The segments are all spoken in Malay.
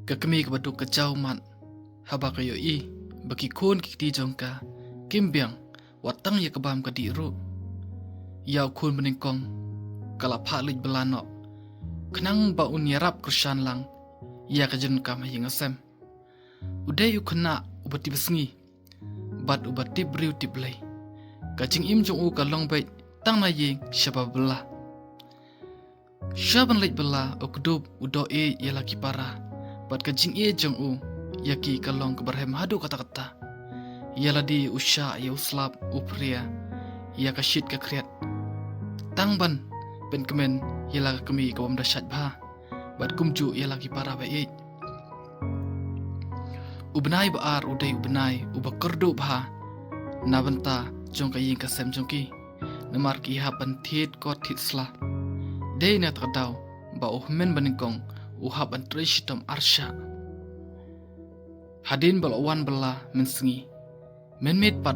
Kakami kabaduk kacau man haba kayo bagi kun kiti jongka kimbiang watang ya kabam kadiru yau kun meningkong kalapha lij belano kenang ba unyarap kursan lang ya kajen kam hingasem udai ukena ubati besngi bat ubati briu tiblai kacing im jong u kalong bait tang na ying syaba belah syaban lij belah ukdub udo ya laki para bat kacing jong u yaki kalong keberhem hadu kata-kata yala di usha ya uslap upria ya kasyit ka kriat tangban ben kemen yala kami kawam dasyat bah bat kumju ya lagi para baik ubnai baar udai ubnai ubakerdu bah nabenta jong kayin kasem jongki namar ki haban thit ko thitsla dei na tadau ba uhmen baningkong uhaban trishitam arsha hadin balawan bela mensengi menmit pat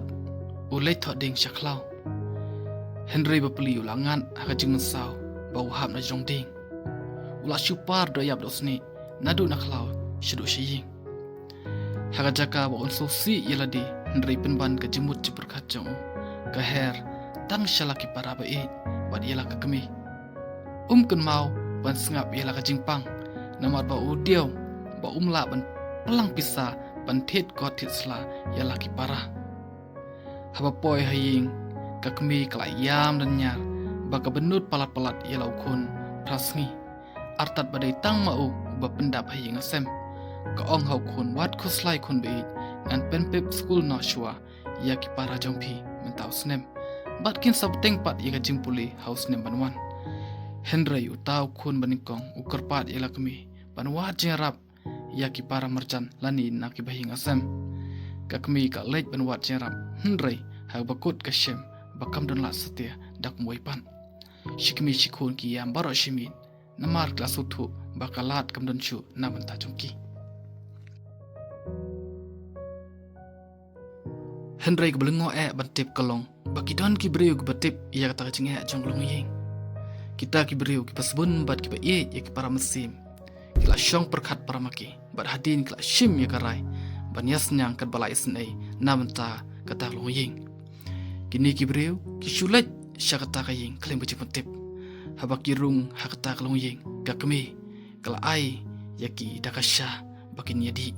ulai thoding syaklau Henry bapeli ulangan hakajing mensau bau hab na jong ding ula syupar doyab dosni nadu naklau syadu sying hakajaka ba unso si yeladi Henry penban kajimut ciberkat jong kaher tang syalaki para bae bad yela kakemi kun mau ban sengap yela kajingpang namar ba udiau ba umla ban pelang pisah bantit kotitsla ya laki parah haba poi haying kakmi kelayam dan nyar baka benut palat-palat ya laukun prasngi artat badai tang mau ba pendap haying asem kaong hau kun wat kuslai kun beit ngan penpep school no shua ya ki para jongpi mentau snem batkin sabteng pat ya jimpuli haus nem banwan Henry utau kun baningkong ukerpat ya lakmi banwat jerap yaki para mercan lani naki bahing asem kakmi ka lej benwat jeram Henry ha bakut kashem bakam don la setia dak muipan shikmi shikun ki yam baro shimin namar klasutu bakalat kam don chu namanta jongki Henry kebelengo bantip kalong baki don ki breu ki batip ya kata kacing jonglong ying kita ki breu ki pasbun bat ki ba ya ki para mesim kila syong perkat para maki bat hadin kila shim ya karai banyas nyang kat balai snai namenta kata loying kini ki breu ki shulet syakata kaying klem beci pentip habaki rung hakata loying kakmi kala ai yaki dakasha bakin yadi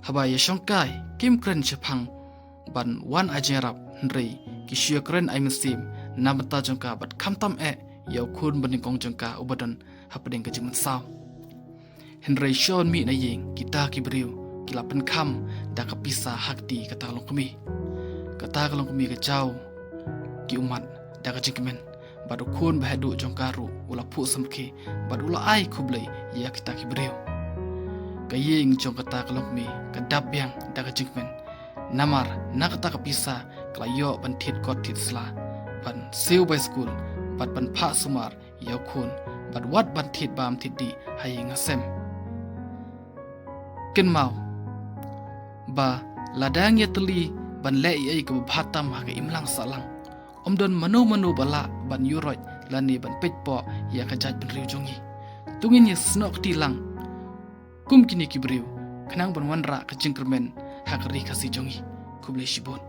haba ya syongkai kim kren chapang ban wan ajarap Henry ki syua kren ai mesim namenta jongka bat kamtam yau kun beningkong jongka ubadan hapadeng kajing mensau Henry Sean mi na ying kita ki beriu kila penkam da kapisa hakti kata kalong kami kacau ki umat da kajingmen badu kun bahadu jongkaru ula pu samki badu ula ai kublai ya kita ki beriu kaying jong kata kalong kami kadap yang da kajingmen namar na kata kapisa klayo bantit kot titsla ban siu by school bat ban pha sumar yau kun bat wat bantit bam tiddi haying asem ken mau ba ladang ya teli ban le ai ke bhatam ha ke imlang salang omdon manu bala ban yuroj lani ban pejpo ya ka jaj ban riu jongi tungin ya snok tilang kum kini ki briu kenang ban wanra ka jingkermen ha ka ri kasi jongi kuble shibon